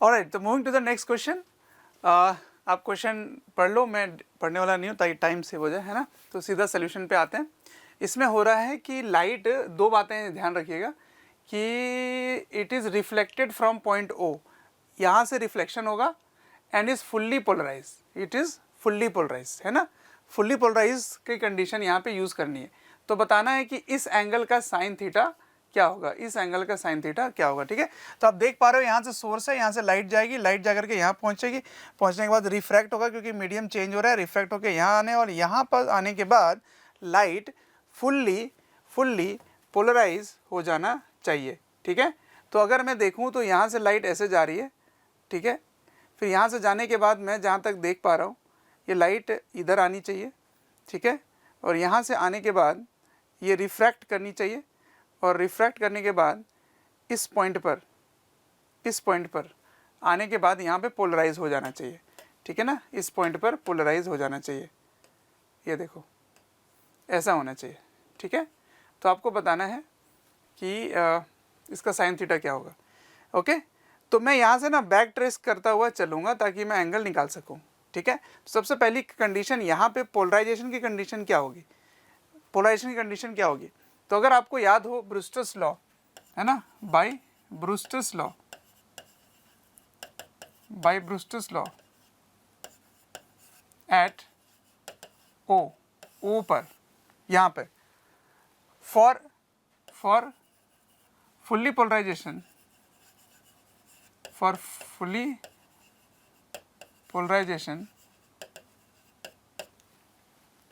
Alright, तो moving to the next question. आप question पढ़ लो, मैं पढ़ने वाला नहीं हूँ ताकि टाइम सेव हो जाए, है ना। तो सीधा सोल्यूशन पे आते हैं। इसमें हो रहा है कि लाइट, दो बातें ध्यान रखिएगा कि it is reflected from point O, यहाँ से रिफ्लेक्शन होगा, and is fully polarise, it is fully polarise, है ना। फुल्ली पोलराइज की कंडीशन यहाँ पे यूज़ करनी है। तो बताना है कि इस एंगल का साइन थीटा क्या होगा, इस एंगल का साइन थीटा क्या होगा, ठीक है। तो आप देख पा रहे हो यहाँ से सोर्स है, यहाँ से लाइट जाएगी, लाइट जाकर के यहाँ पहुँचेगी, पहुँचने के बाद रिफ्रैक्ट होगा क्योंकि मीडियम चेंज हो रहा है, रिफ्रैक्ट होकर यहाँ आने, और यहाँ पर आने के बाद लाइट फुल्ली पोलराइज हो जाना चाहिए, ठीक है। तो अगर मैं देखूँ तो यहाँ से लाइट ऐसे जा रही है, ठीक है। फिर यहाँ से जाने के बाद मैं जहाँ तक देख पा रहा हूँ ये लाइट इधर आनी चाहिए, ठीक है। और यहाँ से आने के बाद ये रिफ्रैक्ट करनी चाहिए, और रिफ्रैक्ट करने के बाद इस पॉइंट पर आने के बाद यहाँ पे पोलराइज हो जाना चाहिए, ठीक है ना। इस पॉइंट पर पोलराइज हो जाना चाहिए, ये देखो ऐसा होना चाहिए, ठीक है। तो आपको बताना है कि इसका साइन थीटा क्या होगा, ओके। तो मैं यहाँ से ना बैक ट्रेस करता हुआ चलूँगा ताकि मैं एंगल निकाल सकूँ, ठीक है। सबसे पहली कंडीशन यहाँ पे पोलराइजेशन की कंडीशन क्या होगी, पोलराइजेशन की कंडीशन क्या होगी। तो अगर आपको याद हो ब्रूस्टर्स लॉ, है ना, बाय ब्रूस्टर्स लॉ एट ओ पर, यहाँ पर फॉर फुल्ली पोलराइजेशन,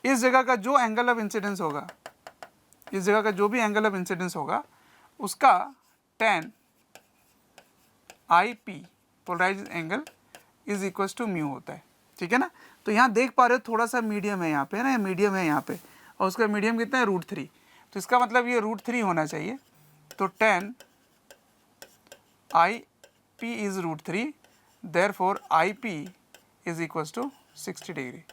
इस जगह का जो एंगल ऑफ इंसिडेंस होगा, इस जगह का जो भी एंगल ऑफ इंसिडेंस होगा उसका tan IP polarise angle is equals to mu होता है, ठीक है ना। तो यहाँ देख पा रहे हो थोड़ा सा मीडियम है यहाँ पे, है ना, मीडियम है यहाँ पे, और उसका मीडियम कितना है, √3। तो इसका मतलब ये √3 होना चाहिए। तो tan IP is √3, therefore IP is equals to 60 degree,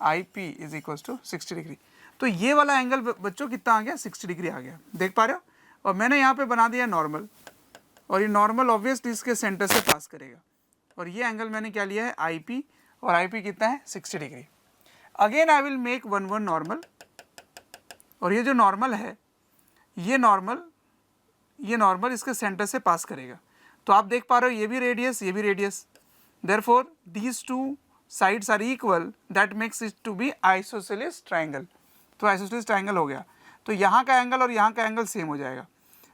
IP is equals to 60 degree. तो ये वाला एंगल बच्चों कितना आ गया, 60 डिग्री आ गया, देख पा रहे हो। और मैंने यहाँ पे बना दिया नॉर्मल, और ये नॉर्मल ऑब्वियसली इसके सेंटर से पास करेगा, और ये एंगल मैंने क्या लिया है, IP, और IP कितना है, 60 degree. Again I will make one normal, और ये जो नॉर्मल है ये नॉर्मल इसके सेंटर से पास करेगा। तो आप देख पा रहे हो ये भी रेडियस, ये भी radius, therefore these two sides are equal, that makes it to be isosceles triangle. तो आइसोसेलेस ट्राइंगल हो गया। तो यहाँ का एंगल और यहाँ का एंगल सेम हो जाएगा,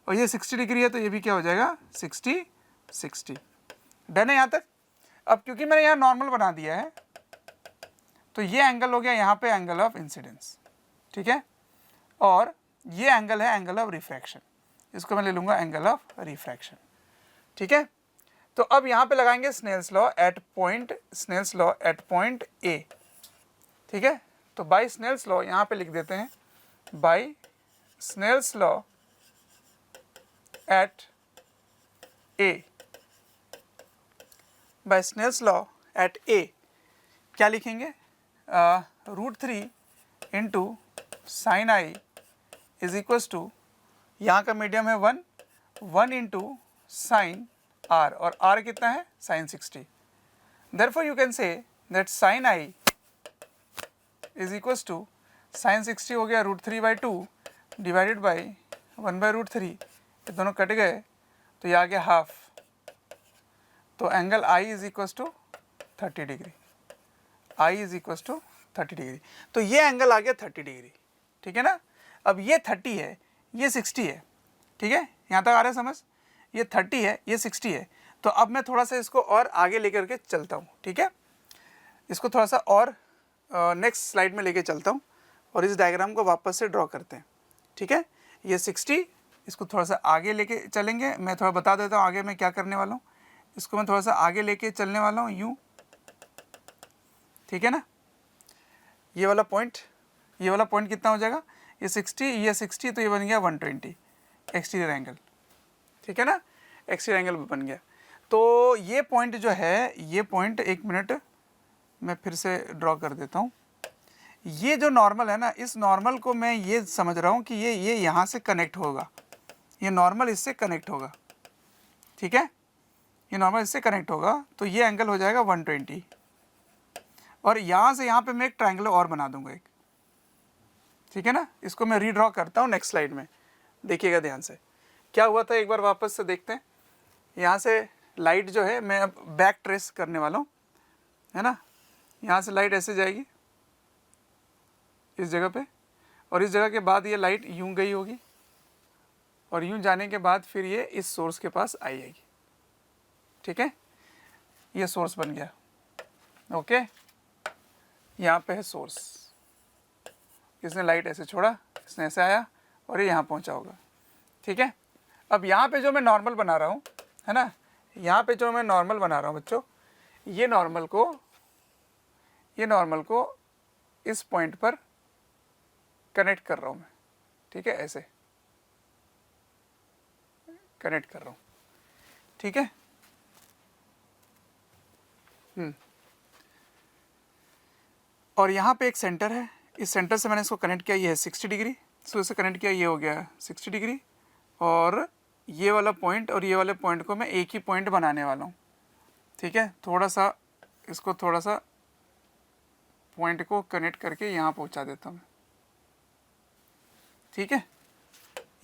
और ये 60 डिग्री है तो ये भी क्या हो जाएगा, 60। डन है यहाँ तक। अब क्योंकि मैंने यहाँ नॉर्मल बना दिया है तो ये एंगल हो गया यहाँ पे एंगल ऑफ इंसिडेंस, ठीक है। और ये एंगल है एंगल ऑफ रिफ्रैक्शन, इसको मैं ले लूँगा एंगल ऑफ रिफ्रैक्शन, ठीक है। तो अब यहाँ पे लगाएंगे Snell's law at point A, ठीक है। तो बाय स्नेल्स लॉ यहाँ पे लिख देते हैं, by Snell's law at A, by Snell's law at A क्या लिखेंगे, √3 into sine I is equals to, यहाँ का मीडियम है 1 इंटू साइन आर, और आर कितना है, sine 60। Therefore you can say that sine I is equals to, sine 60 हो गया √3/2 डिवाइडेड बाई 1/√3, ये दोनों कट गए तो ये आ गया हाफ। तो angle I is equals to 30 degree, I is equals to 30 degree. तो ये एंगल आ गया 30 डिग्री, ठीक है ना। अब ये 30 है, ये 60 है, ठीक है, यहाँ तक आ रहा है समझ। ये 30 है, ये 60 है। तो अब मैं थोड़ा सा इसको और आगे लेकर के चलता हूँ, ठीक है। इसको थोड़ा सा और नेक्स्ट स्लाइड में लेके चलता हूँ, और इस डायग्राम को वापस से ड्रॉ करते हैं, ठीक है। ये 60, इसको थोड़ा सा आगे लेके चलेंगे। मैं थोड़ा बता देता हूँ आगे मैं क्या करने वाला हूँ। इसको मैं थोड़ा सा आगे लेके चलने वाला हूँ यूँ, ठीक है ना। ये वाला पॉइंट कितना हो जाएगा, ये 60, तो ये बन गया 120 एक्सटीरियर एंगल, ठीक है ना, एक्सटीरियर एंगल बन गया। तो ये पॉइंट जो है, ये पॉइंट, एक मिनट मैं फिर से ड्रॉ कर देता हूँ। ये जो नॉर्मल है ना, इस नॉर्मल को मैं ये समझ रहा हूँ कि ये यहाँ से कनेक्ट होगा, ये नॉर्मल इससे कनेक्ट होगा, ठीक है। ये नॉर्मल इससे कनेक्ट होगा, तो ये एंगल हो जाएगा 120। और यहाँ से यहाँ पे मैं एक ट्रायंगल और बना दूंगा एक, ठीक है ना। इसको मैं रीड्रॉ करता हूँ नेक्स्ट स्लाइड में, देखिएगा ध्यान से क्या हुआ था, एक बार वापस से देखते हैं। यहाँ से लाइट जो है मैं अब बैक ट्रेस करने वाला हूँ, है ना। यहाँ से लाइट ऐसे जाएगी इस जगह पे, और इस जगह के बाद ये लाइट यूं गई होगी, और यूं जाने के बाद फिर ये इस सोर्स के पास आई जाएगी, ठीक है। ये सोर्स बन गया, ओके। यहाँ पे है सोर्स, इसने लाइट ऐसे छोड़ा, इसने ऐसे आया और ये यहाँ पहुँचा होगा, ठीक है। अब यहाँ पे जो मैं नॉर्मल बना रहा हूँ, है ना, यहाँ पे जो मैं नॉर्मल बना रहा हूँ बच्चों, ये नॉर्मल को इस पॉइंट पर कनेक्ट कर रहा हूँ मैं, ठीक है, ऐसे कनेक्ट कर रहा हूँ, ठीक है। और यहाँ पे एक सेंटर है, इस सेंटर से मैंने इसको कनेक्ट किया, ये है 60 डिग्री, इसको इससे कनेक्ट किया, ये हो गया 60 डिग्री। और ये वाला पॉइंट और ये वाले पॉइंट को मैं एक ही पॉइंट बनाने वाला हूँ, ठीक है। थोड़ा सा इसको थोड़ा सा पॉइंट को कनेक्ट करके यहाँ पहुँचा देता हूँ, ठीक है।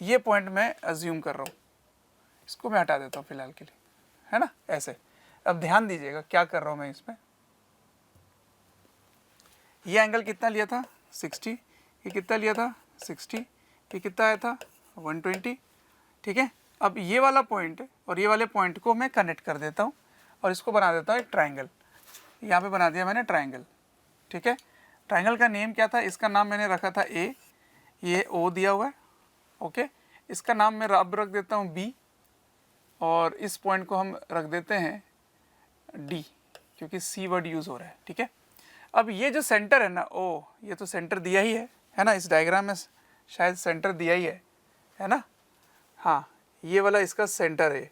ये पॉइंट मैं अज्यूम कर रहा हूँ, इसको मैं हटा देता हूँ फिलहाल के लिए, है ना, ऐसे। अब ध्यान दीजिएगा क्या कर रहा हूँ मैं इसमें। ये एंगल कितना लिया था 60, ये कितना लिया था 60, ये कितना आया था 120, ठीक है। अब ये वाला पॉइंट और ये वाले पॉइंट को मैं कनेक्ट कर देता हूँ और इसको बना देता हूँ एक ट्रायंगल। यहाँ पे बना दिया मैंने ट्रायंगल, ठीक है। ट्रायंगल का नेम क्या था, इसका नाम मैंने रखा था ए, ये ओ दिया हुआ है, ओके। इसका नाम मैं अब रख देता हूँ बी, और इस पॉइंट को हम रख देते हैं डी, क्योंकि सी वर्ड यूज़ हो रहा है, ठीक है। अब ये जो सेंटर है ना ओ, ये तो सेंटर दिया ही है ना, इस डायग्राम में शायद सेंटर दिया ही है ना, हाँ, ये वाला इसका सेंटर है।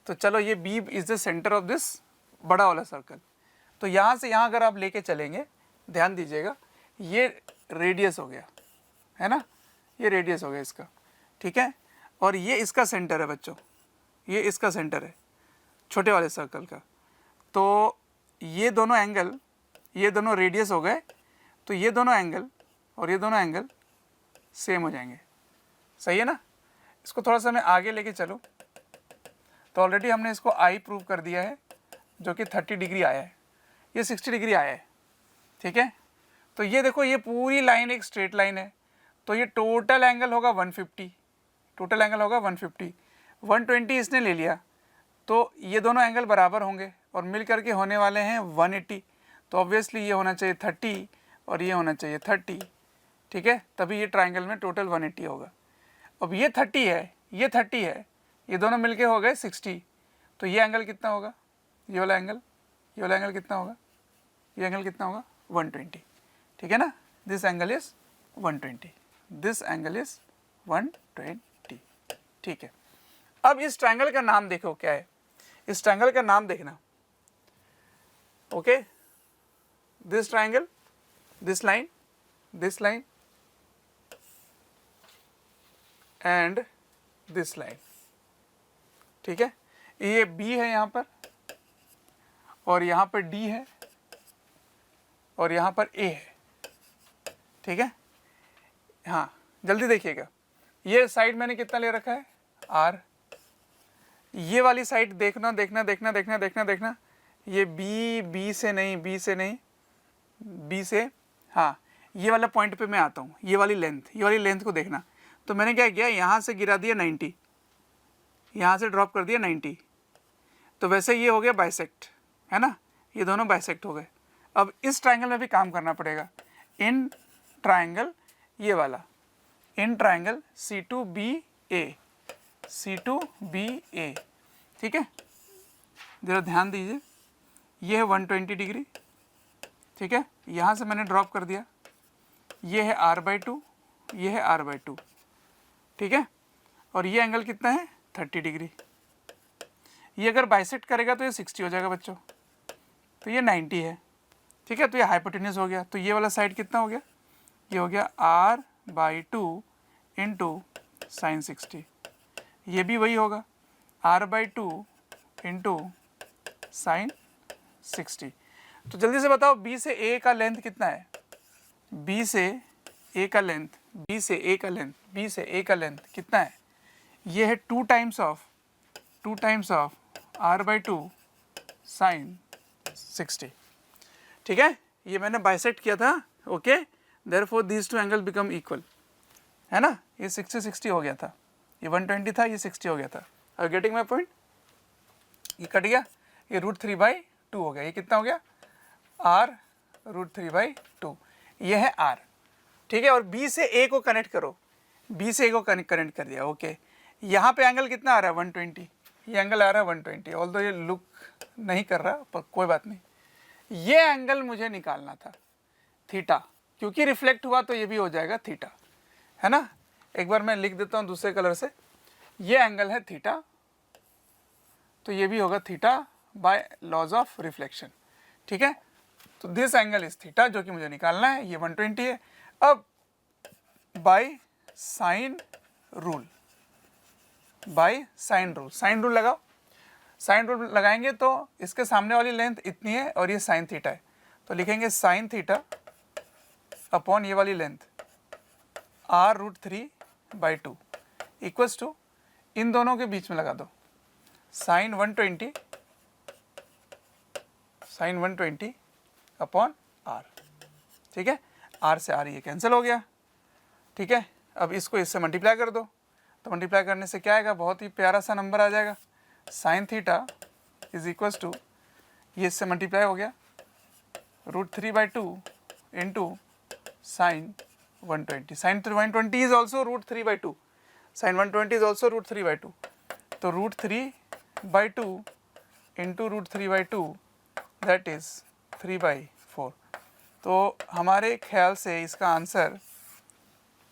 तो चलो ये B is the centre of this बड़ा वाला सर्कल। तो यहाँ से यहाँ अगर आप लेके चलेंगे, ध्यान दीजिएगा, ये रेडियस हो गया, है ना, ये रेडियस हो गया इसका, ठीक है। और ये इसका सेंटर है बच्चों, ये इसका सेंटर है छोटे वाले सर्कल का। तो ये दोनों एंगल, ये दोनों रेडियस हो गए, तो ये दोनों एंगल और ये दोनों एंगल सेम हो जाएंगे, सही है ना। इसको थोड़ा सा मैं आगे लेके चलूँ, तो ऑलरेडी हमने इसको आई प्रूव कर दिया है, जो कि 30 डिग्री आया है, ये 60 डिग्री आया है, ठीक है। तो ये देखो, ये पूरी लाइन एक स्ट्रेट लाइन है, तो ये टोटल एंगल होगा 150, टोटल एंगल होगा 150, 120 इसने ले लिया, तो ये दोनों एंगल बराबर होंगे और मिल करके होने वाले हैं 180। तो ऑब्वियसली ये होना चाहिए 30 और ये होना चाहिए 30, ठीक है, तभी ये ट्रायंगल में टोटल 180 होगा। अब ये 30 है, ये 30 है, ये दोनों मिलके हो गए 60, तो ये एंगल कितना होगा, ये वाला एंगल, ये वाला एंगल कितना होगा, ये एंगल कितना होगा 120, ठीक है ना। This angle is 120, this angle is 120, ठीक है। अब इस ट्रायंगल का नाम देखो क्या है, इस ट्रायंगल का नाम देखना, okay. This triangle, this line and this line, ठीक है। ये बी है यहाँ पर, और यहाँ पर डी है, और यहाँ पर ए है, ठीक है। हाँ, जल्दी देखिएगा, ये साइड मैंने कितना ले रखा है आर, ये वाली साइड देखना देखना देखना देखना देखना देखना, ये बी से नहीं, बी से, हाँ, ये वाला पॉइंट पे मैं आता हूँ, ये वाली लेंथ को देखना। तो मैंने क्या किया, यहाँ से गिरा दिया 90, यहाँ से ड्रॉप कर दिया 90, तो वैसे ये हो गया बाइसेक्ट, है ना, ये दोनों बाइसेक्ट हो गए। अब इस ट्रायंगल में भी काम करना पड़ेगा, इन ट्रायंगल ये वाला, इन ट्रायंगल C2BA, ठीक है। जरा ध्यान दीजिए, ये है 120 डिग्री, ठीक है, यहाँ से मैंने ड्रॉप कर दिया, ये है R/2, ये है R/2, ठीक है। और ये एंगल कितना है 30 डिग्री, ये अगर बाइसेक्ट करेगा तो ये 60 हो जाएगा बच्चों, तो ये 90 है, ठीक है। तो ये हाइपोटेन्यूज हो गया, तो ये वाला साइड कितना हो गया, ये हो गया R/2 इंटू साइन 60, ये भी वही होगा R/2 इंटू साइन 60। तो जल्दी से बताओ बी से ए का लेंथ कितना है? बी से ए का लेंथ, बी से ए का लेंथ, बी से ए का लेंथ कितना है? ये है 2 टाइम्स ऑफ r/2 साइन 60। ठीक है, ये मैंने बाइसेक्ट किया था। Okay, therefore these to angle become equal, है ना। ये 60 हो गया था, ये 120 था, ये 60 हो गया था। Are getting my point? ये कट गया, ये √3/2 हो गया। ये कितना हो गया? r √3/2, ये है r। ठीक है, और b से a को कनेक्ट करो, b से a को कनेक्ट कर दिया। ओके, यहाँ पे एंगल कितना आ रहा है? 120। ये एंगल आ रहा है 120, ऑल्दो ये लुक नहीं कर रहा, पर कोई बात नहीं। ये एंगल मुझे निकालना था थीटा, क्योंकि रिफ्लेक्ट हुआ तो ये भी हो जाएगा थीटा, है ना। एक बार मैं लिख देता हूँ दूसरे कलर से। ये एंगल है थीटा, तो ये भी होगा theta by laws of reflection. ठीक है, तो दिस एंगल इज थीटा, जो कि मुझे निकालना है। ये 120 है। अब by sine rule, by sine rule, sine rule लगाओ। साइन रूल लगाएंगे तो इसके सामने वाली लेंथ इतनी है और ये साइन थीटा है, तो लिखेंगे साइन थीटा अपॉन ये वाली लेंथ r√3/2 इक्वल्स टू, इन दोनों के बीच में लगा दो, साइन 120 अपॉन r। ठीक है, r से r ये कैंसिल हो गया। ठीक है, अब इसको इससे मल्टीप्लाई कर दो, तो मल्टीप्लाई करने से क्या आएगा? बहुत ही प्यारा सा नंबर आ जाएगा। Sine theta is equals to, ये इससे मल्टीप्लाई हो गया, √3/2 into sine 120। Sine 120 is also √3/2, sine 120 is also √3/2, तो √3/2 इंटू √3/2 दैट इज 3/4। तो हमारे ख्याल से इसका आंसर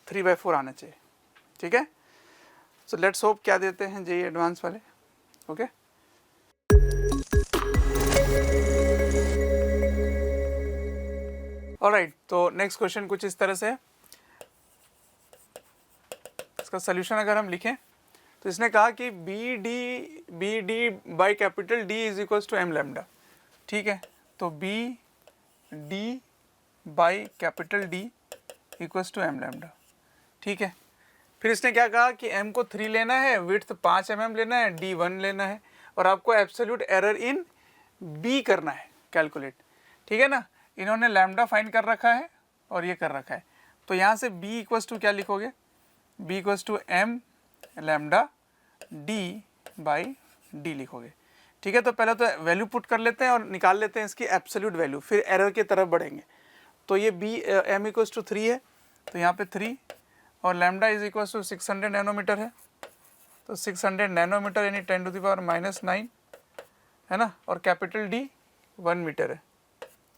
3/4 आना चाहिए। ठीक है, सो लेट्स होप क्या देते हैं जेईई एडवांस वाले। ओके, ऑलराइट, तो नेक्स्ट क्वेश्चन कुछ इस तरह से है। इसका सॉल्यूशन अगर हम लिखें तो इसने कहा कि B D by capital D is equals to M lambda. ठीक है, तो B D by capital D equals to M lambda. ठीक है, फिर इसने क्या कहा कि m को 3 लेना है, विड्थ 5 mm लेना है, d 1 लेना है, और आपको एब्सोल्यूट एरर इन b करना है कैलकुलेट। ठीक है ना, इन्होंने लैम्डा फाइंड कर रखा है और ये कर रखा है, तो यहाँ से b इक्वल्स टू क्या लिखोगे? b equals to m lambda d by d लिखोगे। ठीक है, तो पहले तो वैल्यू पुट कर लेते हैं और निकाल लेते हैं इसकी एब्सोल्यूट वैल्यू, फिर एरर की तरफ बढ़ेंगे। तो ये m इक्वल्स टू 3 है, तो यहाँ पे 3, और lambda is equals to 600 nanometre है, तो 600 नैनोमीटर यानी 10⁻⁹ है ना, और कैपिटल D 1 मीटर है,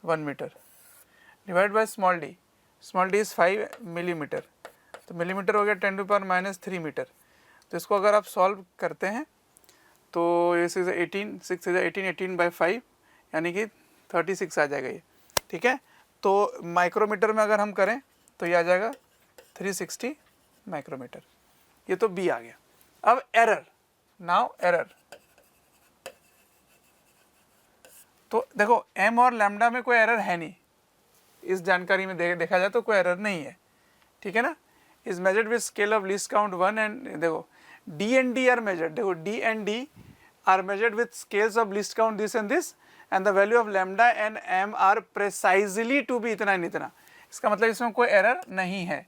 1 metre divide by small d is 5 millimetre, तो मिलीमीटर हो गया 10⁻³ मीटर। तो इसको अगर आप सॉल्व करते हैं तो ये 18/5 यानी कि 36 आ जाएगा ये। ठीक है, तो माइक्रोमीटर में अगर हम करें तो ये आ जाएगा 360 माइक्रोमीटर। ये तो बी आ गया। अब एरर, नाउ एरर, तो देखो m और लैम्डा में कोई एरर है नहीं, इस जानकारी में देखा जाए तो कोई एरर नहीं है। ठीक है ना, is measured with scale of least count 1 and देखो d and d are measured, देखो d and d are measured with scales of least count this and this, and the value of lambda and m are precisely to be इतना and इतना। इसका मतलब इसमें कोई error नहीं है।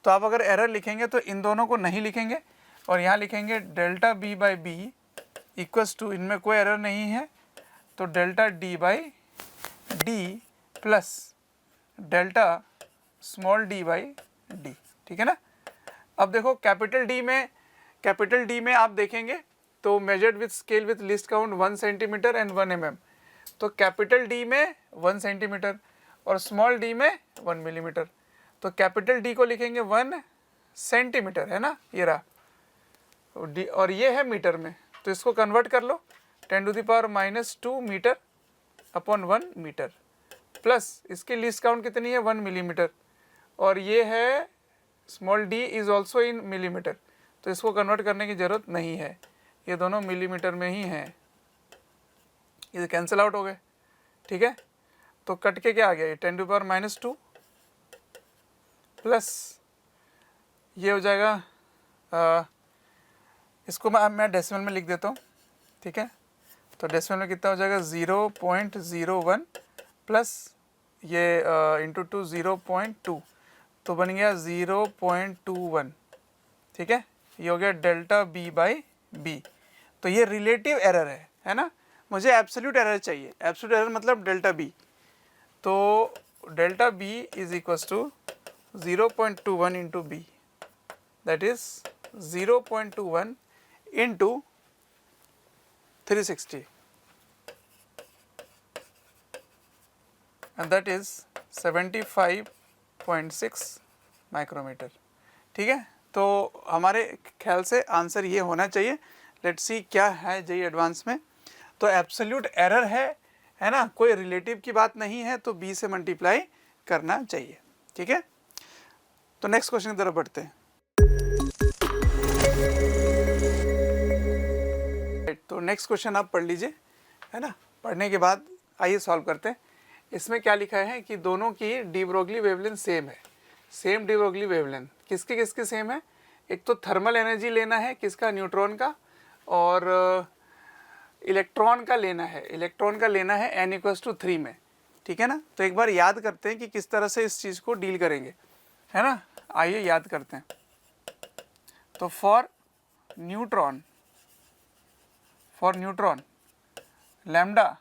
तो आप अगर एरर लिखेंगे तो इन दोनों को नहीं लिखेंगे और यहाँ लिखेंगे delta b by B equals to, इनमें कोई एरर नहीं है, तो delta d by D plus delta small d by D. ठीक है ना, अब देखो कैपिटल D में आप देखेंगे तो measured with scale with list count 1 centimetre and 1 mm, तो कैपिटल D में 1 सेंटीमीटर और स्मॉल d में 1 मिलीमीटर, तो कैपिटल D को लिखेंगे 1 सेंटीमीटर, है ना, ये रहा, और ये है मीटर में, तो इसको कन्वर्ट कर लो 10⁻⁻² मीटर अपॉन 1 मीटर, प्लस इसकी लिस्ट काउंट कितनी है 1 मिलीमीटर, और ये है small d is also in millimetre, तो इसको कन्वर्ट करने की ज़रूरत नहीं है, ये दोनों मिलीमीटर में ही हैं। ये कैंसिल आउट हो गए, ठीक है। तो कट के क्या आ गया, ये 10⁻⁻2 प्लस ये हो जाएगा, इसको मैं डेसिमल में लिख देता हूँ, ठीक है। तो डेसिमल में कितना हो जाएगा, 0.01 प्लस ये इंटू 2 0.2, तो बन गया 0.21, ठीक है। ये हो गया डेल्टा बी बाई बी। तो ये रिलेटिव एरर है ना। मुझे एब्सोल्यूट एरर चाहिए, एब्सोल्यूट एरर मतलब डेल्टा बी। तो delta B is equals to 0.21 into B, that is 0.21 into 360 and that is 75.6 micrometre, ठीक है। तो हमारे ख्याल से आंसर ये होना चाहिए। लेट्स सी क्या है जेईई एडवांस में। तो एब्सोल्यूट एरर है ना, कोई रिलेटिव की बात नहीं है, तो बी से मल्टीप्लाई करना चाहिए, ठीक है। तो नेक्स्ट क्वेश्चन की तरफ बढ़ते हैं। तो नेक्स्ट क्वेश्चन आप पढ़ लीजिए, है ना। पढ़ने के बाद आइए सॉल्व करते हैं। इसमें क्या लिखा है कि दोनों की डी ब्रोगली वेवलेंथ सेम है, सेम डी ब्रोगली वेवलेंथ। किसकी किसकी सेम है, एक तो थर्मल एनर्जी लेना है किसका, न्यूट्रॉन का, और इलेक्ट्रॉन का लेना है, इलेक्ट्रॉन का लेना है n=3 में, ठीक है ना। तो एक बार याद करते हैं कि किस तरह से इस चीज़ को डील करेंगे, है ना। आइए याद करते हैं। तो for neutron lambda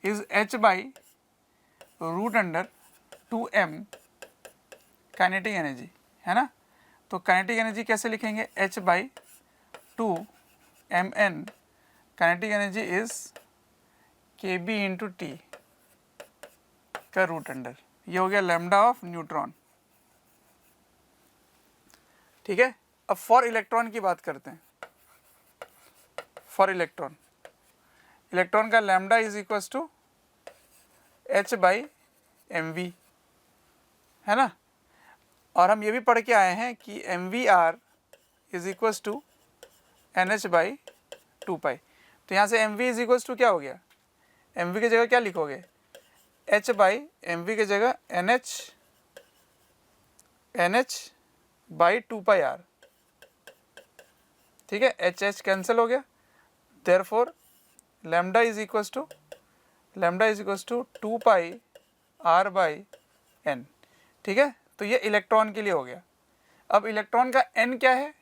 is h/√2m kinetic energy, है ना। तो काइनेटिक एनर्जी कैसे लिखेंगे, h/2mn kinetic energy is kb/t का √अंडर। ये हो गया लैम्डा ऑफ न्यूट्रॉन, ठीक है। अब फॉर इलेक्ट्रॉन की बात करते हैं। फॉर इलेक्ट्रॉन का lambda is equals to h/mv, है ना। और हम ये भी पढ़ के आए हैं कि mvr is equals to nh/2π। तो यहाँ से mv इज इक्वल्स टू क्या हो गया, mv की जगह क्या लिखोगे, h/mv की जगह nh/2πr, ठीक है। h कैंसिल हो गया, therefore lambda is equals to 2πr/n, ठीक है। तो ये इलेक्ट्रॉन के लिए हो गया। अब इलेक्ट्रॉन का n क्या है,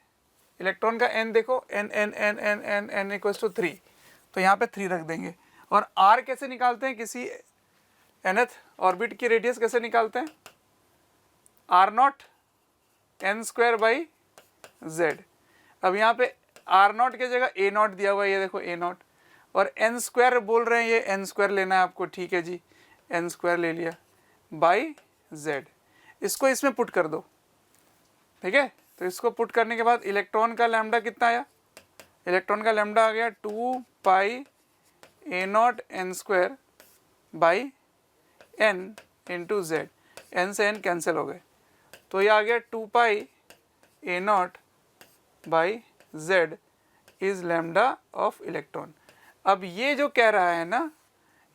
इलेक्ट्रॉन का n देखो, n इक्वल्स टू 3, तो यहाँ पे 3 रख देंगे। और r कैसे निकालते हैं, किसी nth ऑर्बिट की रेडियस कैसे निकालते हैं, r0 n²/z। अब यहाँ पे r0 की जगह a0 दिया हुआ है, ये देखो a0, और n² बोल रहे हैं, ये n² लेना है आपको, ठीक है जी, n² ले लिया बाई z। इसको इसमें पुट कर दो, ठीक है। तो इसको पुट करने के बाद इलेक्ट्रॉन का लैम्डा कितना आया, इलेक्ट्रॉन का लैम्डा आ गया 2πa0 n² into z। n से n कैंसिल हो गए, तो ये आ गया 2πa0/z is lambda of electron. अब ये जो कह रहा है ना,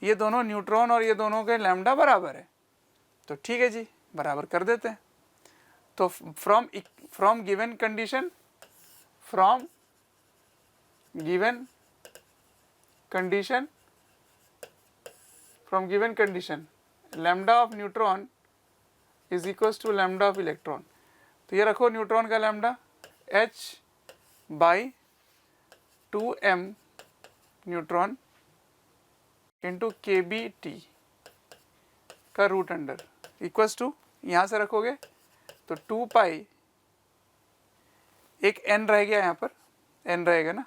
ये दोनों न्यूट्रॉन और ये दोनों के लैम्डा बराबर है, तो ठीक है जी, बराबर कर देते हैं। तो from given condition lambda of neutron is equals to lambda of electron. तो ये रखो न्यूट्रॉन का lambda h/2m neutron into kb/t का √अंडर इक्वल्स टू, यहाँ से रखोगे तो 2π, एक n रह गया यहाँ पर, n रहेगा ना,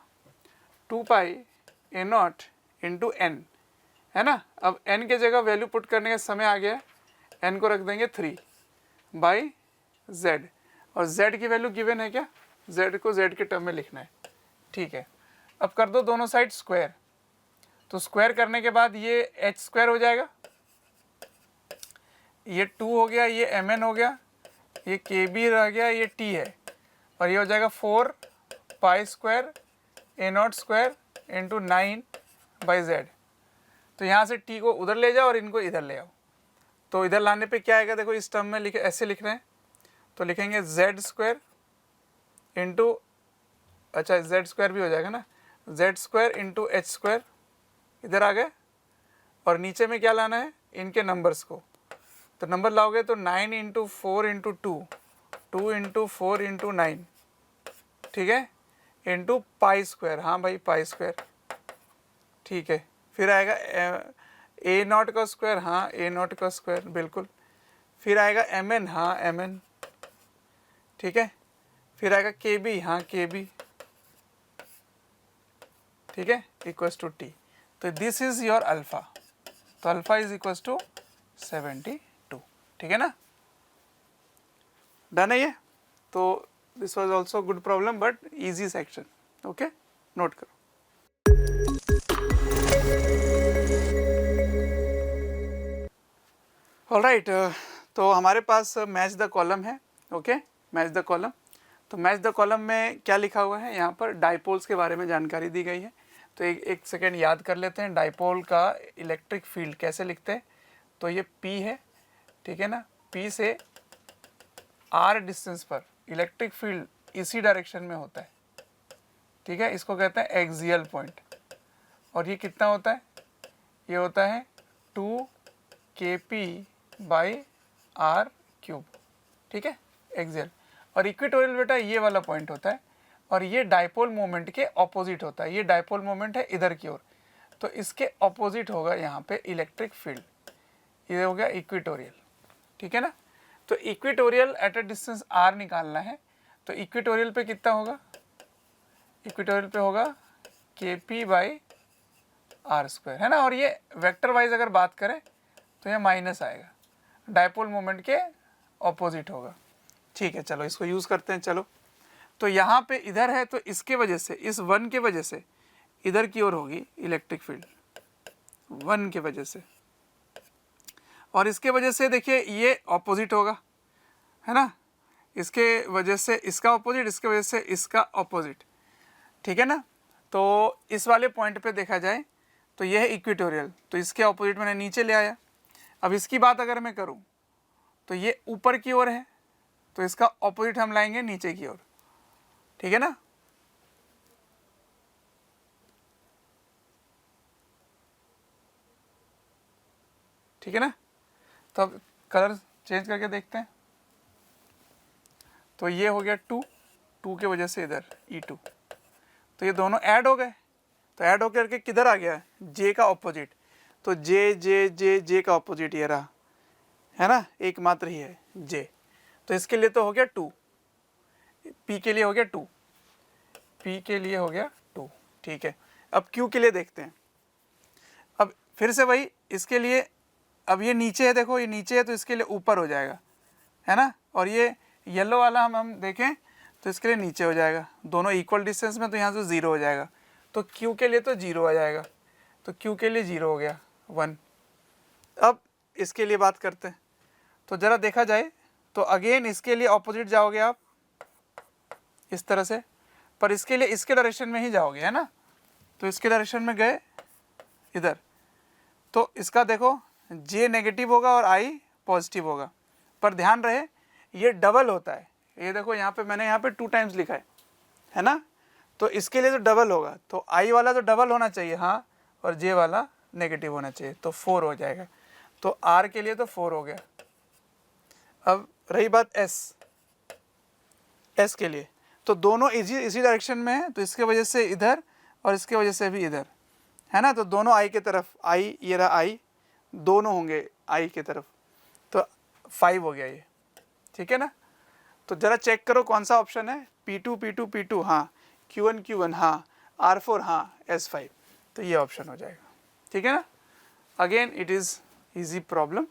2πa0 इंटू n, है ना। अब n के जगह वैल्यू पुट करने का समय आ गया है, n को रख देंगे 3/z, और z की वैल्यू गिवन है क्या, z को z के टर्म में लिखना है, ठीक है। अब कर दो दोनों साइड स्क्वायर, तो स्क्वायर करने के बाद ये h² हो जाएगा, ये 2 हो गया, ये mn हो गया, ये kb रह गया, ये t है, और ये हो जाएगा 4π² a0² इंटू 9 बाई जेड। तो यहाँ से टी को उधर ले जाओ और इनको इधर ले आओ। तो इधर लाने पे क्या आएगा, देखो इस टर्म में लिखे ऐसे लिख रहे हैं, तो लिखेंगे जेड स्क्वायर इंटू, अच्छा जेड स्क्वायर भी हो जाएगा ना, Z square into H square, इधर आ गए। और नीचे में क्या लाना है, इनके नंबर्स को। तो नंबर लाओगे तो 9 इंटू 4 इंटू 2, 2 इंटू 4 इंटू 9, ठीक है, इंटू पाई स्क्वायर, हाँ भाई पाई स्क्वायर, ठीक है। फिर आएगा ए नॉट का स्क्वायर, हाँ ए नॉट का स्क्वायर बिल्कुल। फिर आएगा एम एन, हाँ एम एन, ठीक है। फिर आएगा के बी, हाँ के बी, ठीक है, इक्वल्स टू टी। तो दिस इज योर अल्फा। तो अल्फा इज इक्वल्स टू 72, ठीक है ना, डन है ये। तो this was also good problem but easy section, okay, note करो। ऑलराइट, तो हमारे पास मैच द कॉलम है, ओके, मैच द कॉलम। तो मैच द कॉलम में क्या लिखा हुआ है, यहाँ पर डाइपोल्स के बारे में जानकारी दी गई है। तो एक सेकेंड याद कर लेते हैं, डाइपोल का इलेक्ट्रिक फील्ड कैसे लिखते हैं। तो ये P है, ठीक है ना, P से R डिस्टेंस पर इलेक्ट्रिक फील्ड इसी डायरेक्शन में होता है, ठीक है, इसको कहते हैं एक्सियल पॉइंट। और ये कितना होता है, ये होता है 2kp/r³, ठीक है, एक्सियल। और इक्वेटोरियल बेटा ये वाला पॉइंट होता है, और ये डाइपोल मोमेंट के ऑपोजिट होता है। ये डाइपोल मोमेंट है इधर की ओर, तो इसके ऑपोजिट होगा यहाँ पे इलेक्ट्रिक फील्ड, ये हो गया इक्वेटोरियल, ठीक है ना। तो equatorial at a distance r निकालना है। तो इक्वेटोरियल पे कितना होगा, इक्वेटोरियल पे होगा kp/r², है ना। और ये वेक्टर वाइज अगर बात करें तो ये माइनस आएगा, डाइपोल मोमेंट के ऑपोजिट होगा, ठीक है। चलो इसको यूज़ करते हैं, चलो। तो यहाँ पे इधर है, तो इसके वजह से, इस 1 के वजह से इधर की ओर होगी इलेक्ट्रिक फील्ड, 1 के वजह से। और इसके वजह से देखिए ये ऑपोजिट होगा, है ना, इसके वजह से इसका ऑपोजिट, इसके वजह से इसका ऑपोजिट, ठीक है ना। तो इस वाले पॉइंट पे देखा जाए तो यह है इक्वेटोरियल, तो इसके ऑपोजिट मैंने नीचे ले आया। अब इसकी बात अगर मैं करूं तो ये ऊपर की ओर है, तो इसका ऑपोजिट हम लाएंगे नीचे की ओर, ठीक है ना। ठीक है ना। तो अब कलर चेंज करके देखते हैं। तो ये हो गया 2 के वजह से इधर E2, तो ये दोनों ऐड हो गए। तो ऐड होकर के किधर आ गया, J का ऑपोजिट। तो J का ऑपोजिट ये रहा, है ना, एकमात्र ही है J। तो इसके लिए तो हो गया 2, P के लिए हो गया 2, P के लिए हो गया 2, ठीक है। अब Q के लिए देखते हैं। अब फिर से वही, इसके लिए अब ये नीचे है, देखो ये नीचे है, तो इसके लिए ऊपर हो जाएगा, है ना। और ये येलो वाला हम देखें तो इसके लिए नीचे हो जाएगा, दोनों इक्वल डिस्टेंस में, तो यहाँ से 0 हो जाएगा। तो Q के लिए तो 0 आ जाएगा, तो Q के लिए 0 हो गया 1। अब इसके लिए बात करते हैं। तो ज़रा देखा जाए तो अगेन इसके लिए ऑपोजिट जाओगे आप इस तरह से, पर इसके लिए इसके डायरेक्शन में ही जाओगे, है ना। तो इसके डायरेक्शन में गए इधर, तो इसका देखो J नेगेटिव होगा और I पॉजिटिव होगा। पर ध्यान रहे ये डबल होता है, ये देखो यहाँ पे मैंने यहाँ पे 2 टाइम्स लिखा है ना। तो इसके लिए तो डबल होगा, तो I वाला तो डबल होना चाहिए, हाँ, और J वाला नेगेटिव होना चाहिए, तो 4 हो जाएगा। तो R के लिए तो 4 हो गया। अब रही बात S के लिए, तो दोनों इसी डायरेक्शन में है, तो इसके वजह से इधर और इसके वजह से भी इधर, है ना। तो दोनों I के तरफ, I ये रहा I, दोनों होंगे I के तरफ, तो 5 हो गया ये, ठीक है ना। तो ज़रा चेक करो कौन सा ऑप्शन है, P2 P2 P2, हाँ, Q1 Q1, हाँ, R4, हाँ, S5, तो ये ऑप्शन हो जाएगा, ठीक है ना। Again it is easy problem.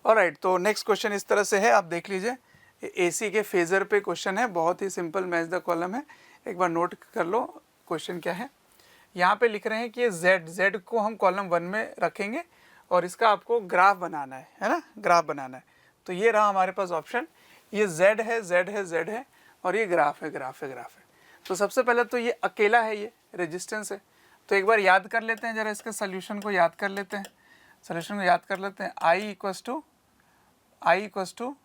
Alright, तो नेक्स्ट क्वेश्चन इस तरह से है, आप देख लीजिए, AC के फेज़र पे क्वेश्चन है, बहुत ही सिंपल मैच द कॉलम है। एक बार नोट कर लो क्वेश्चन क्या है। यहाँ पे लिख रहे हैं कि Z को हम कॉलम 1 में रखेंगे और इसका आपको ग्राफ बनाना है ना, ग्राफ बनाना है। तो ये रहा हमारे पास ऑप्शन, ये Z है और ये ग्राफ है। तो सबसे पहले तो ये अकेला है, ये रेजिस्टेंस है। तो एक बार याद कर लेते हैं, जरा इसके सोल्यूशन को याद कर लेते हैं, सोल्यूशन को याद कर लेते हैं। I equals to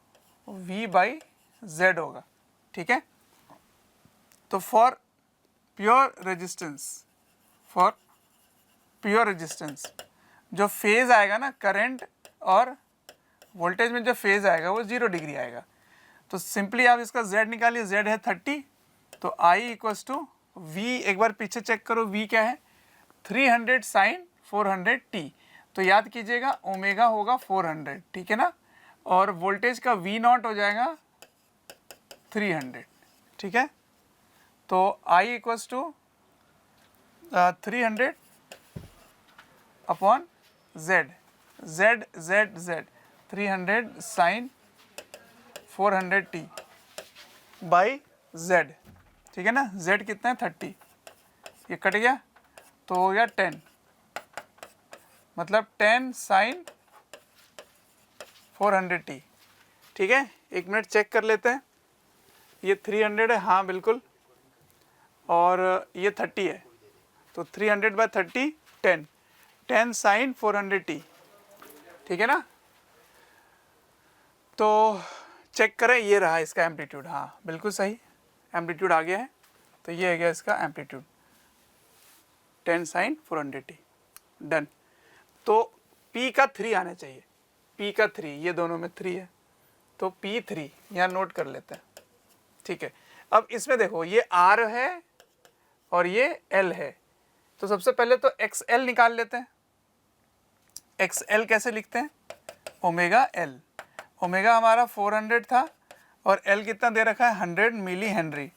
V by Z होगा, ठीक है। तो फॉर प्योर रेजिस्टेंस जो फेज आएगा ना, करंट और वोल्टेज में जो फेज आएगा वो 0 डिग्री आएगा। तो सिंपली आप इसका Z निकालिए, Z है 30, तो I इक्वस टू V, एक बार पीछे चेक करो V क्या है, 300 साइन 400t। तो याद कीजिएगा ओमेगा होगा 400, ठीक है ना, और वोल्टेज का V नॉट हो जाएगा 300, ठीक है। तो I equals to 300 upon Z 300 sine 400t by Z, ठीक है ना। Z कितना है 30, ये कट गया तो हो गया 10, मतलब 10 साइन 400t, ठीक है। एक मिनट चेक कर लेते हैं, ये 300 है, हाँ बिल्कुल, और ये 30 है, तो 300 बाई 30 10 साइन 400t, ठीक है ना। तो चेक करें, ये रहा इसका एम्पलीट्यूड, हाँ बिल्कुल सही एम्पलीट्यूड आ गया है। तो ये है गया इसका एम्पलीट्यूड 10 साइन 400t, डन। तो P का 3 आना चाहिए, P का 3, ये दोनों में 3 है, तो P3 यहाँ नोट कर लेते हैं, ठीक है। अब इसमें देखो ये R है और ये L है, तो सबसे पहले तो XL निकाल लेते हैं। XL कैसे लिखते हैं, ओमेगा L, ओमेगा हमारा 400 था और L कितना दे रखा है 100 मिली हेनरी,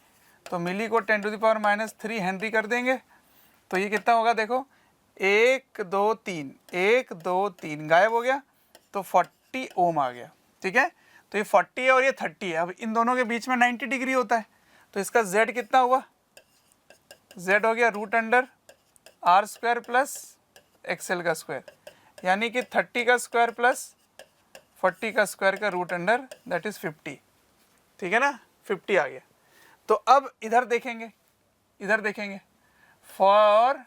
तो मिली को 10⁻³ हेनरी कर देंगे, तो ये कितना होगा देखो, 1 2 3 1 2 3 गायब हो गया, तो 40 ओम आ गया, ठीक है। तो ये 40 है और ये 30 है, अब इन दोनों के बीच में 90 डिग्री होता है, तो इसका Z कितना हुआ, Z हो गया √R² प्लस XL का स्क्वायर, यानी कि 30 का स्क्वायर प्लस 40 का स्क्वायर का √, दैट इज़ 50, ठीक है ना, 50 आ गया। तो अब इधर देखेंगे, फॉर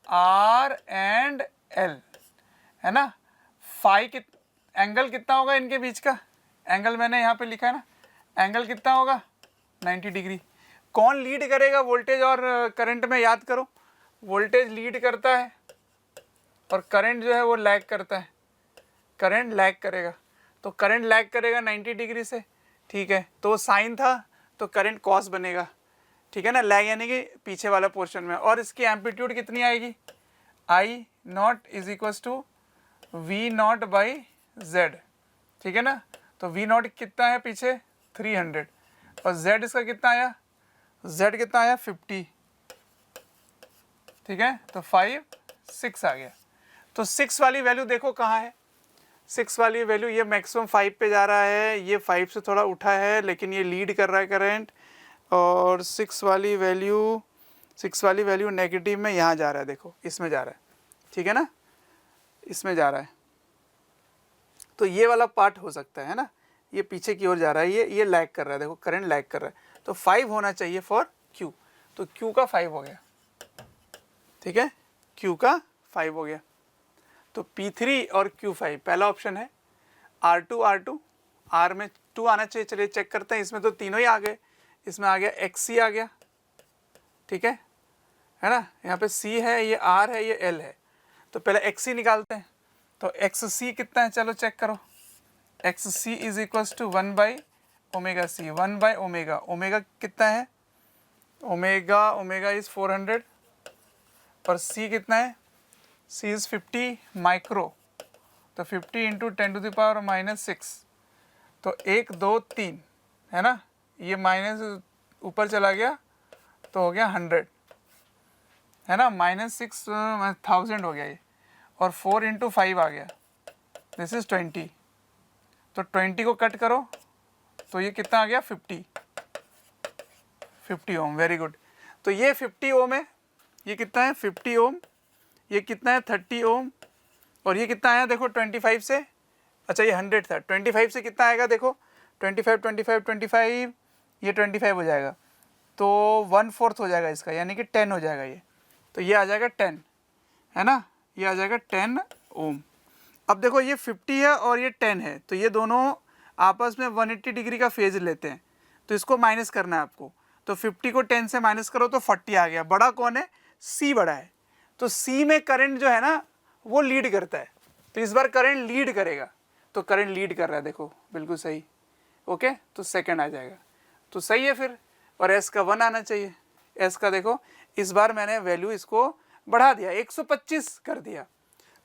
R एंड L, है ना, फाई एंगल कितना होगा इनके बीच का, एंगल मैंने यहाँ पे लिखा है ना, एंगल कितना होगा 90 डिग्री। कौन लीड करेगा वोल्टेज और करंट में, याद करो, वोल्टेज लीड करता है और करंट जो है वो लैग करता है, करंट लैग करेगा, तो करंट लैग करेगा 90 डिग्री से, ठीक है। तो साइन था तो करंट कॉस बनेगा, ठीक है ना, लैग यानी कि पीछे वाला पोर्शन में, और इसकी एम्पलीट्यूड कितनी आएगी, I not is equals to V not by Z, ठीक है ना। तो V नॉट कितना है पीछे 300, और Z इसका कितना आया, Z कितना आया 50, ठीक है, तो 5 6 आ गया। तो 6 वाली वैल्यू देखो कहाँ है, 6 वाली वैल्यू ये मैक्सिमम 5 पे जा रहा है, ये 5 से थोड़ा उठा है लेकिन ये लीड कर रहा है करंट, और 6 वाली वैल्यू नेगेटिव में यहाँ जा रहा है, देखो इसमें जा रहा है, ठीक है ना, इसमें जा रहा है। तो ये वाला पार्ट हो सकता है ना, ये पीछे की ओर जा रहा है, ये लैग कर रहा है, देखो करंट लैग कर रहा है, तो 5 होना चाहिए फॉर Q, तो Q का 5 हो गया, ठीक है, Q का 5 हो गया। तो P3 और Q5 पहला ऑप्शन है, R2 R में 2 आना चाहिए, चलिए चेक करते हैं, इसमें तो तीनों ही आ गए, इसमें आ गया XC आ गया, ठीक है ना, यहाँ पे C है, ये R है, ये L है, तो पहले XC निकालते हैं। तो XC कितना है, चलो चेक करो, XC is equals to 1/ωc, 1/ω, omega कितना है, ओमेगा इज 400 और C कितना है, C इज 50 माइक्रो, तो 50 इंटू 10⁻⁻6, तो 1 2 3 है ना, ये माइनस ऊपर चला गया तो हो गया 100, है ना, -6,1000 हो गया ये, और 4 इंटू 5 आ गया, दिस इज 20, तो 20 को कट करो तो ये कितना आ गया 50 ओम, वेरी गुड। तो ये 50 ओम है, ये कितना है 50 ओम, ये कितना है 30 ओम, और ये कितना आया देखो 25 से, अच्छा ये 100 था, 25 से कितना आएगा देखो, 25 25 25 ये 25 हो जाएगा, तो 1/4 हो जाएगा इसका, यानी कि 10 हो जाएगा ये, तो ये आ जाएगा 10, है ना, ये आ जाएगा 10 ओम। अब देखो ये 50 है और ये 10 है, तो ये दोनों आपस में 180 डिग्री का फेज लेते हैं, तो इसको माइनस करना है आपको। तो 50 को 10 से माइनस करो तो 40 आ गया। बड़ा कौन है? सी बड़ा है, तो सी में करंट जो है ना वो लीड करता है, तो इस बार करंट लीड करेगा, तो करंट लीड कर रहा है, देखो बिल्कुल सही। ओके, तो सेकंड आ जाएगा, तो सही है फिर। और एस का 1 आना चाहिए। एस का देखो इस बार मैंने वैल्यू इसको बढ़ा दिया, 125 कर दिया,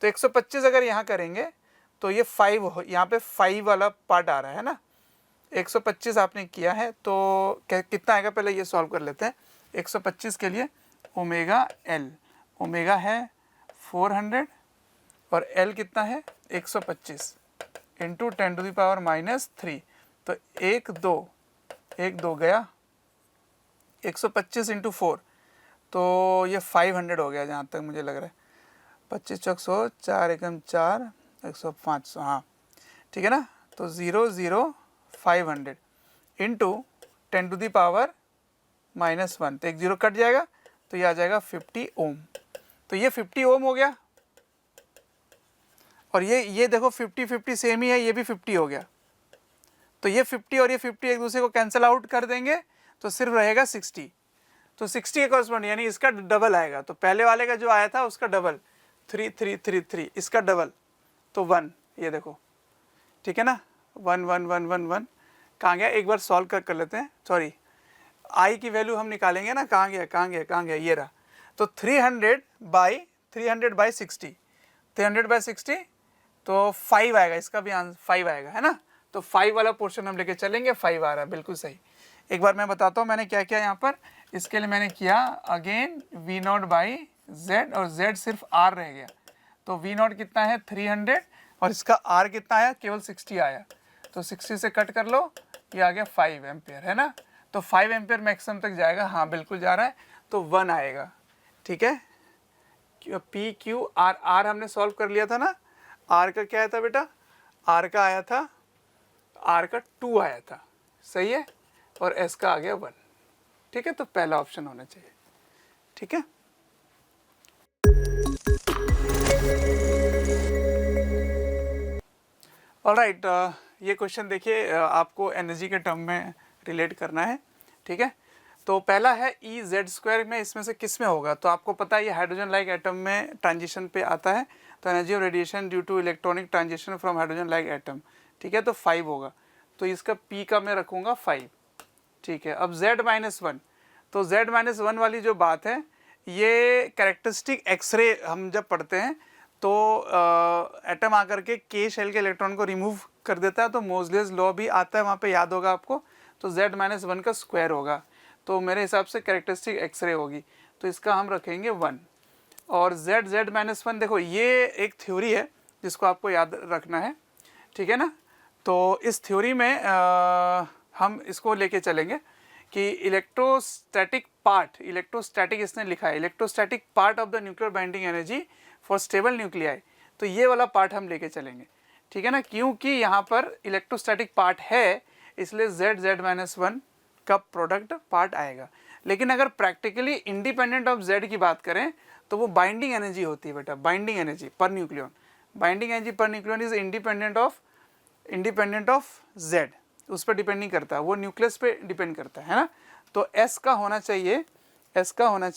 तो 125 अगर यहाँ करेंगे तो ये 5 यहाँ पे 5 वाला पार्ट आ रहा है ना। 125 आपने किया है तो कितना आएगा, पहले ये सॉल्व कर लेते हैं। 125 के लिए ओमेगा एल, ओमेगा है 400 और एल कितना है 125 इंटू 10⁻³ तो 1 2 गया, 125 इंटू 4 तो ये 500 हो गया जहाँ तक मुझे लग रहा है। 25 चौक 100, 4 एकम 4, 100 हाँ ठीक है ना। तो 0 0 500 इंटू 10⁻⁻1, तो एक 0 कट जाएगा, तो ये आ जाएगा 50 ओम। तो ये 50 ओम हो गया, और ये देखो 50 50 सेम ही है, ये भी 50 हो गया, तो ये 50 और ये 50 एक दूसरे को कैंसिल आउट कर देंगे, तो सिर्फ रहेगा 60। तो 60 के कॉरस्पॉन्ड यानी इसका डबल आएगा, तो पहले वाले का जो आया था उसका डबल 3 3 3 3, इसका डबल तो 1, ये देखो ठीक है ना, 1 1 1 1 1 कहाँ गया, एक बार सॉल्व कर लेते हैं। सॉरी, आई की वैल्यू हम निकालेंगे ना, कहाँ गया, ये रहा। तो 300/60, 300/60 तो 5 आएगा, इसका भी आंसर 5 आएगा, है ना। तो 5 वाला पोर्शन हम लेके चलेंगे, 5 आ रहा है, बिल्कुल सही। एक बार मैं बताता हूँ मैंने क्या किया यहाँ पर। इसके लिए मैंने किया अगेन V0/Z, और Z सिर्फ R रह गया, तो V0 कितना है 300 और इसका R कितना आया, केवल 60 आया, तो 60 से कट कर लो, ये आ गया 5 एम्पियर, है ना। तो 5 एम्पियर मैक्सिमम तक जाएगा, हाँ बिल्कुल जा रहा है, तो 1 आएगा, ठीक है। PQR, R हमने सॉल्व कर लिया था ना। R का क्या आया था बेटा, R का आया था, R का 2 आया था, सही है, और S का आ गया 1, ठीक है। तो पहला ऑप्शन होना चाहिए, ठीक है। ऑलराइट, ये क्वेश्चन देखिए, आपको एनर्जी के टर्म में रिलेट करना है, ठीक है। तो पहला है EZ² में, इसमें से किस में होगा, तो आपको पता है ये हाइड्रोजन लाइक एटम में ट्रांजिशन पे आता है, तो energy of radiation due to electronic transition from hydrogen like atom, ठीक है, तो 5 होगा, तो इसका P का मैं रखूँगा 5, ठीक है। अब Z-1, तो Z-1 वाली जो बात है, ये कैरेक्टरिस्टिक एक्सरे हम जब पढ़ते हैं तो एटम आकर के K शेल के इलेक्ट्रॉन को रिमूव कर देता है, तो मोजलेस लॉ भी आता है वहाँ पे, याद होगा आपको। तो Z-1 का स्क्वायर होगा, तो मेरे हिसाब से कैरेक्टरिस्टिक एक्सरे होगी, तो इसका हम रखेंगे 1। और Z-1 देखो ये एक थ्योरी है जिसको आपको याद रखना है, ठीक है ना। तो इस थ्योरी में हम इसको लेके चलेंगे कि इलेक्ट्रोस्टैटिक पार्ट, इलेक्ट्रोस्टैटिक इसने लिखा है, electrostatic part of the nuclear binding energy for stable nuclei, तो ये वाला पार्ट हम लेके चलेंगे, ठीक है ना। क्योंकि यहाँ पर इलेक्ट्रोस्टैटिक पार्ट है, इसलिए Z-1 का प्रोडक्ट पार्ट आएगा। लेकिन अगर प्रैक्टिकली इंडिपेंडेंट ऑफ Z की बात करें तो वो बाइंडिंग एनर्जी होती है बेटा, binding energy per nucleon, binding energy per nucleon is independent of Z, उस पर डिपेंड नहीं करता, वो न्यूक्लियस पे डिपेंड करता है ना। तो S का होना चाहिए 4 होना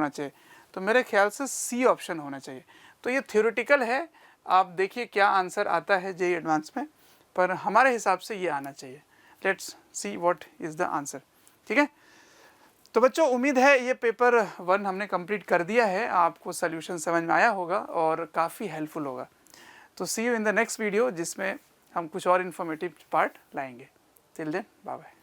चाहिए, तो मेरे ख्याल से C ऑप्शन होना चाहिए। तो ये थ्योरेटिकल है, आप देखिए क्या आंसर आता है JEE एडवांस में, पर हमारे हिसाब से ये आना चाहिए। Let's see what is the answer, ठीक है। तो बच्चों उम्मीद है ये पेपर 1 हमने कंप्लीट कर दिया है, आपको सोल्यूशन समझ में आया होगा और काफ़ी हेल्पफुल होगा। तो see you in the next video, जिसमें हम कुछ और इन्फॉर्मेटिव पार्ट लाएंगे। Till then bye bye.